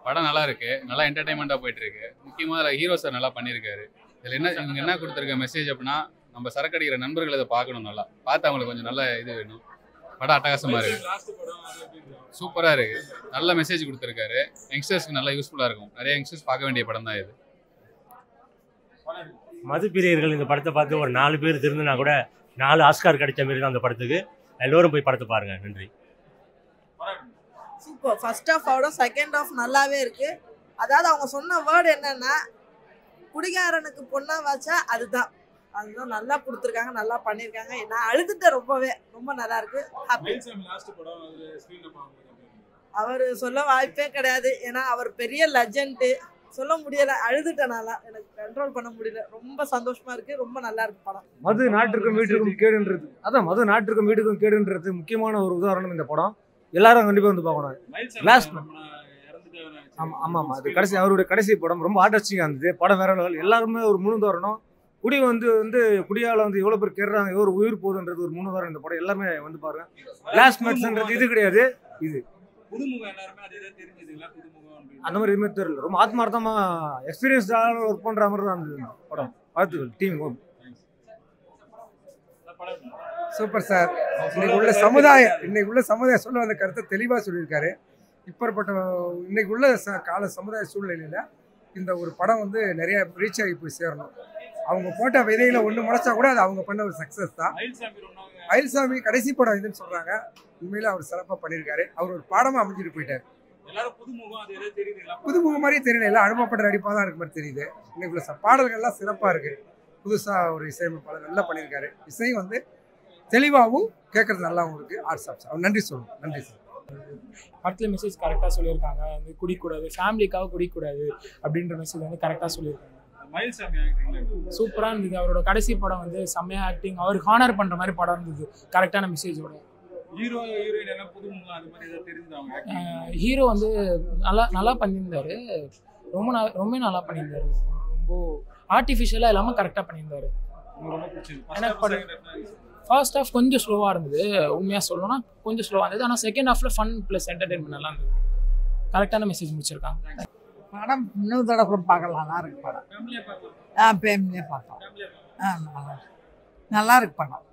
படம் நல்லா இருக்கு, நல்லா என்டர்டைன்மெண்ட்டாக போயிட்டு இருக்கு. முக்கியமாக அதில் ஹீரோ சார் நல்லா பண்ணியிருக்காரு. இதில் இவங்க என்ன கொடுத்துருக்க மெசேஜ் அப்படின்னா, நம்ம சரக்கு அடிக்கிற நண்பர்கள் இதை பார்க்கணும், நல்லா பார்த்து அவங்களுக்கு கொஞ்சம் நல்ல இது வேணும். படம் அட்டகாசமாக இருக்கு, சூப்பராக இருக்கு, நல்ல மெசேஜ் கொடுத்துருக்காரு. யங்ஸ்டர்ஸ்க்கு நல்லா யூஸ்ஃபுல்லாக இருக்கும். நிறைய யங்ஸ்டர்ஸ் பார்க்க வேண்டிய படம் தான் இது. மது பிரியர்கள் இந்த படத்தை பார்த்து ஒரு 4 பேர் திருந்தினா கூட 4 ஆஸ்கார் கிடைச்ச மாதிரி தான் அந்த படத்துக்கு. எல்லோரும் போய் படத்தை பாருங்க. நன்றி. சூப்பர். ஃபர்ஸ்ட் ஹாஃபோட செகண்ட் ஹாஃப் நல்லாவே இருக்கு. அதாவது அவங்க சொன்ன வேர்டு என்னன்னா, குடிகாரனுக்கு பொண்ணா வச்சா அதுதான் நல்லா கொடுத்துருக்காங்க, நல்லா பண்ணியிருக்காங்க. நான் அழுதுட்டேன், ரொம்ப நல்லா இருக்கு. அவர் சொல்ல வாய்ப்பே கிடையாது, ஏன்னா அவர் பெரிய லெஜெண்டு. சொல்ல முடியல, அழுதுட்டேன். நல்லா எனக்கு கண்ட்ரோல் பண்ண முடியல. ரொம்ப சந்தோஷமா இருக்கு, ரொம்ப நல்லா இருக்கு படம். மது நாட்டிற்கும் வீட்டுக்கும் கேடுன்றது, அதான் மது நாட்டிற்கும் வீட்டுக்கும் கேடுன்றது முக்கியமான ஒரு உதாரணம் இந்த படம். எல்லாரும் கண்டிப்பாக வந்து பார்க்கணும். ஆமாம், அது கடைசி அவருடைய கடைசி படம் ரொம்ப ஆட்டச்சிங்காக இருந்தது. படம் வேற லெவல். எல்லாருமே ஒரு முன்னுதாரணம். குடி வந்து குடியால் வந்து எவ்வளோ பேர் கேட்குறாங்க, எவ்வளோ உயிர் போகுதுன்றது ஒரு முன்னுதாரணம் இந்த படம். எல்லாருமே வந்து பாருங்க. கிளாஸ் மேட்ஸ்ன்றது இது கிடையாது, இது அந்த மாதிரி எதுவுமே தெரியல. ரொம்ப ஆத்மார்த்தமாக எக்ஸ்பீரியன்ஸ்டாக ஒர்க் பண்ணுற மாதிரி தான் இருந்தது படம். வாழ்த்துக்கள் டீம். Super sir. இன்னைக்கு உள்ள சமுதாயம் சொல்ல வந்த கருத்தை தெளிவாக சொல்லியிருக்காரு. இப்பேற்பட்ட இன்னைக்கு உள்ள கால சமுதாய சூழ்நிலையில் இந்த ஒரு படம் வந்து நிறைய ரீச் ஆகி போய் சேரணும். அவங்க போட்ட விதையில ஒன்று முளைச்சா கூட அது அவங்க பண்ண ஒரு சக்ஸஸ் தான். அயில்சாமி கடைசி படம் இதுன்னு சொல்கிறாங்க. உண்மையில் அவர் சிறப்பாக பண்ணியிருக்காரு. அவர் ஒரு பாடமாக அமைஞ்சிட்டு போயிட்டார். புதுமுகம் மாதிரியே தெரியல, எல்லாம் அனுபவப்பட்ட நடிப்பாக தான் இருக்க மாதிரி தெரியுது. இன்னைக்கு உள்ள பாடல்கள்லாம் சிறப்பாக இருக்குது. புதுசாக ஒரு இசையமைப்பாளர் நல்லா பண்ணியிருக்காரு. இசை வந்து தெளிவாகவும் கேட்கறது நல்லாவும் இருக்குது. அவர் நன்றி சொல்லணும். நன்றி சார். படத்தில் மெசேஜ் கரெக்டாக சொல்லியிருக்காங்க. வந்து குடிக்கூடாது, ஃபேமிலிக்காக குடிக்கூடாது அப்படின்ற மெசேஜ் வந்து கரெக்டாக சொல்லியிருக்காங்க. சூப்பராக இருந்தது. அவரோட கடைசி படம் வந்து செம்மையாக ஆக்டிங், அவருக்கு ஹானர் பண்ணுற மாதிரி படம் இருந்தது. கரெக்டான மெசேஜோட. ஹீரோ வந்து நல்லா பண்ணியிருந்தாரு. ரொம்ப நல்லா பண்ணியிருந்தாரு. ரொம்ப ஆர்டிஃபிஷியலாக இல்லாமல் கரெக்டாக பண்ணியிருந்தாரு. எனக்கு ஃபர்ஸ்ட் ஹாஃப் கொஞ்சம் ஸ்லோவாக இருந்தது, உண்மையாக சொல்லணும்னா கொஞ்சம் ஸ்லோவாக இருந்தது. ஆனால் செகண்ட் ஹாஃபில் ஃபன் ப்ளஸ் என்டர்டெயின்மெண்ட் நல்லா இருந்தது. கரெக்டான மெசேஜ் முடிச்சிருக்காங்க. படம் இன்னொரு தடவை கூட பார்க்கலாம். நல்லா இருக்கு படம். ஃபேமிலியே பார்த்தோம். நல்லா இருக்கு படம்.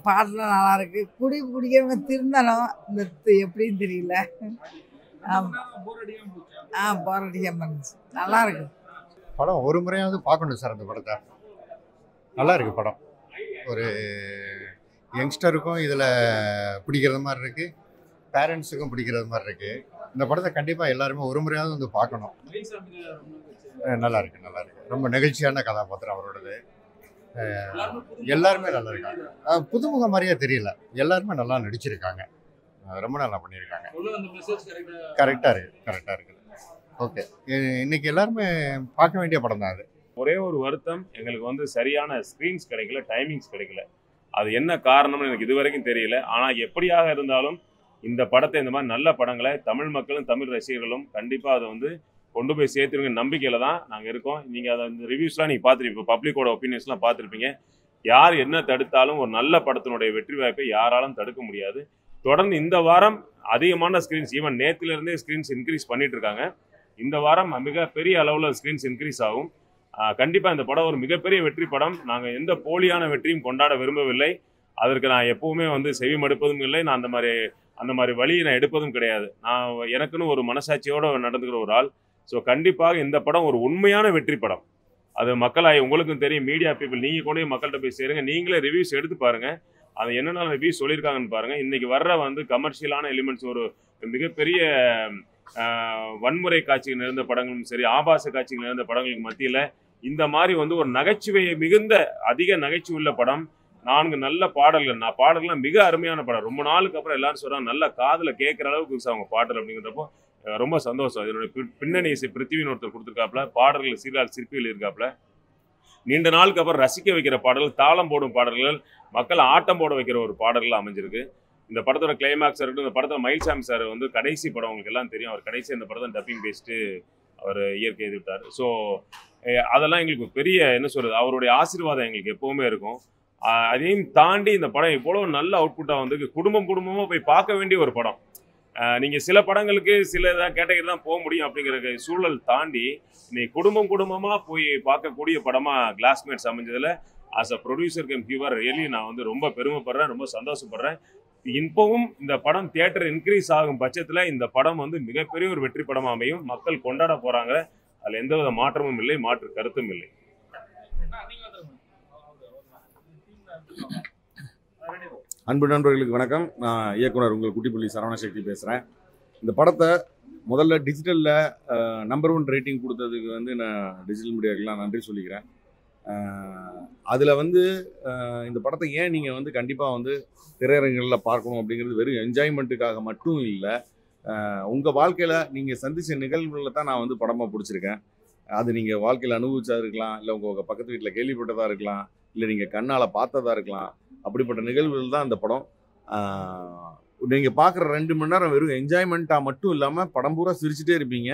பாடலாம் நல்லா இருக்கு. குடிக்கிறவங்க திருந்தாலும் இந்த எப்படின்னு தெரியல. போரடிக்காம இருந்துச்சு. நல்லா இருக்கு படம். ஒரு முறையாவது பார்க்கணும் சார் அந்த படத்தை. நல்லா இருக்கு படம். ஒரு யங்ஸ்டருக்கும் இதில் பிடிக்கிறது மாதிரி இருக்குது, பேரண்ட்ஸுக்கும் பிடிக்கிறது மாதிரி இருக்குது. இந்த படத்தை கண்டிப்பாக எல்லாருமே ஒரு முறையாவது வந்து பார்க்கணும். நல்லா இருக்கு. ரொம்ப நெகிழ்ச்சியான கதாபாத்திரம் அவரோடது. எல்லாருமே நல்லா இருக்காங்க. புதுமுகம் மாதிரியே தெரியல, எல்லாருமே நல்லா நடிச்சிருக்காங்க. ரொம்ப நல்லா பண்ணியிருக்காங்க. கரெக்டாக இருக்குது. ஓகே, இன்னைக்கு எல்லாருமே பார்க்க வேண்டிய படம் தான் அது. ஒரே ஒரு வருத்தம், எங்களுக்கு வந்து சரியான ஸ்க்ரீன்ஸ் கிடைக்கல, டைமிங்ஸ் கிடைக்கல. அது என்ன காரணம்னு எனக்கு இது வரைக்கும் தெரியல. ஆனால் எப்படியாக இருந்தாலும் இந்த படத்தை, இந்த மாதிரி நல்ல படங்களை தமிழ் மக்களும் தமிழ் ரசிகர்களும் கண்டிப்பாக அதை வந்து கொண்டு போய் சேர்த்துருங்க நம்பிக்கையில் தான் நாங்கள் இருக்கோம். நீங்கள் அதை அந்த ரிவ்யூஸ்லாம் நீங்கள் பார்த்துருப்பீங்க, பப்ளிக்கோட ஒப்பீனியன்ஸ்லாம் பார்த்துருப்பீங்க. யார் என்ன தடுத்தாலும் ஒரு நல்ல படத்தினுடைய வெற்றி வாய்ப்பை யாராலும் தடுக்க முடியாது. தொடர்ந்து இந்த வாரம் அதிகமான ஸ்க்ரீன்ஸ், ஈவன் நேற்றுலேருந்தே ஸ்க்ரீன்ஸ் இன்க்ரீஸ் பண்ணிட்டு இருக்காங்க. இந்த வாரம் மிகப்பெரிய அளவில் ஸ்க்ரீன்ஸ் இன்க்ரீஸ் ஆகும். கண்டிப்பாக இந்த படம் ஒரு மிகப்பெரிய வெற்றி படம். நாங்கள் எந்த போலியான வெற்றியும் கொண்டாட விரும்பவில்லை. அதற்கு நான் எப்பவுமே வந்து செவி மடுப்பதும் இல்லை. நான் அந்த மாதிரி வழியை நான் எடுப்பதும் கிடையாது. நான் எனக்குன்னு ஒரு மனசாட்சியோடு நடந்துக்கிற ஒரு ஆள். ஸோ கண்டிப்பாக இந்த படம் ஒரு உண்மையான வெற்றி படம். அது மக்களாகி உங்களுக்கும் தெரியும், மீடியா பீப்புள் நீங்கள் கூட மக்கள்கிட்ட போய் சேருங்க. நீங்களே ரிவ்யூஸ் எடுத்து பாருங்கள். அது என்னென்ன ரிவ்யூஸ் சொல்லியிருக்காங்கன்னு பாருங்கள். இன்றைக்கி வர்ற வந்து கமர்ஷியலான எலிமெண்ட்ஸ், ஒரு மிகப்பெரிய வன்முறை காட்சிகள் நிறைந்த படங்களும் சரி, ஆபாச காட்சிகள் நிறைந்த படங்களுக்கு மத்தியில் இந்த மாதிரி வந்து ஒரு நகைச்சுவையை மிகுந்த அதிக நகைச்சுவை உள்ள படம். 4 நல்ல பாடல்கள்லாம் மிக அருமையான படம். ரொம்ப நாளுக்கு அப்புறம் எல்லாரும் சொல்கிறாங்க, நல்ல காதில் கேட்குற அளவுக்கு அவங்க பாடல் அப்படிங்கிறப்போ ரொம்ப சந்தோஷம். இதனுடைய பின்னணி இசை பிருத்திவின் ஒருத்தர் கொடுத்துருக்காப்புல, பாடல்கள் சீரால் சிற்பிகள் இருக்காப்புல. நீண்ட நாளுக்கு அப்புறம் ரசிக்க வைக்கிற பாடல்கள், தாளம் போடும் பாடல்கள், மக்கள் ஆட்டம் போட வைக்கிற ஒரு பாடல்கள் அமைஞ்சிருக்கு. இந்த படத்தோட கிளைமேக்ஸ் இருக்கட்டும். இந்த படத்தில் மயில்சாமி சார் வந்து கடைசி படம் உங்களுக்கு எல்லாம் தெரியும். அவர் கடைசி இந்த படத்தை டப்பிங் பேஸ்ட்டு அவர் இயற்கை எழுதி விட்டார். ஸோ அதெல்லாம் எங்களுக்கு பெரிய என்ன சொல்கிறது, அவருடைய ஆசீர்வாதம் எங்களுக்கு எப்போவுமே இருக்கும். அதையும் தாண்டி இந்த படம் இவ்வளோ நல்ல அவுட்புட்டாக வந்து குடும்பமாக போய் பார்க்க வேண்டிய ஒரு படம். நீங்கள் சில படங்களுக்கு சில கேட்டகரி தான் போக முடியும் அப்படிங்கிற சூழல் தாண்டி இன்னைக்கு குடும்பமாக போய் பார்க்கக்கூடிய படமாக கிளாஸ்மேட்ஸ் அமைஞ்சதில் as a producer cum however really நான் வந்து ரொம்ப பெருமைப்படுறேன், ரொம்ப சந்தோஷப்படுறேன். இப்பவும் இந்த படம் தியேட்டர் இன்க்ரீஸ் ஆகும் பட்சத்தில் இந்த படம் வந்து மிகப்பெரிய ஒரு வெற்றி படமாக அமையும், மக்கள் கொண்டாட போகிறாங்க. அதில் எந்தவித மாற்றமும் இல்லை, மாற்று கருத்தும் இல்லை. அன்பு நண்பர்களுக்கு வணக்கம். நான் இயக்குனர் உங்கள் குட்டிப்புள்ளி சரவணசக்தி பேசுகிறேன். இந்த படத்தை முதல்ல டிஜிட்டலில் நம்பர் 1 ரேட்டிங் கொடுத்ததுக்கு வந்து நான் டிஜிட்டல் மீடியாக்கெலாம் நன்றி சொல்லிக்கிறேன். அதில் வந்து இந்த படத்தை ஏன் நீங்கள் வந்து கண்டிப்பாக வந்து திரையரங்குகளில் பார்க்கணும் அப்படிங்கிறது வெறும் என்ஜாய்மெண்ட்டுக்காக மட்டும் இல்லை, உங்கள் வாழ்க்கையில் நீங்கள் சந்தித்த நிகழ்வுகளில் தான் நான் வந்து படமாக பிடிச்சிருக்கேன். அது நீங்கள் வாழ்க்கையில் அனுபவிச்சா இருக்கலாம், இல்லை உங்கள் பக்கத்து வீட்டில் கேள்விப்பட்டதாக இருக்கலாம், இல்லை நீங்கள் கண்ணால் பார்த்ததா இருக்கலாம். அப்படிப்பட்ட நிகழ்வுகள் தான் இந்த படம். நீங்கள் பார்க்குற 2 மணி நேரம் வெறும் என்ஜாய்மெண்ட்டாக மட்டும் இல்லாமல் படம் பூரா சிரிச்சுட்டே இருப்பீங்க.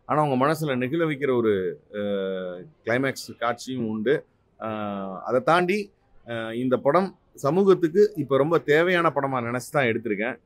ஆனால் உங்கள் மனசில் நெகிழ வைக்கிற ஒரு கிளைமேக்ஸ் காட்சியும் உண்டு. அதை தாண்டி இந்த படம் சமூகத்துக்கு இப்போ ரொம்ப தேவையான படமாக நினச்சி தான் எடுத்திருக்கேன்.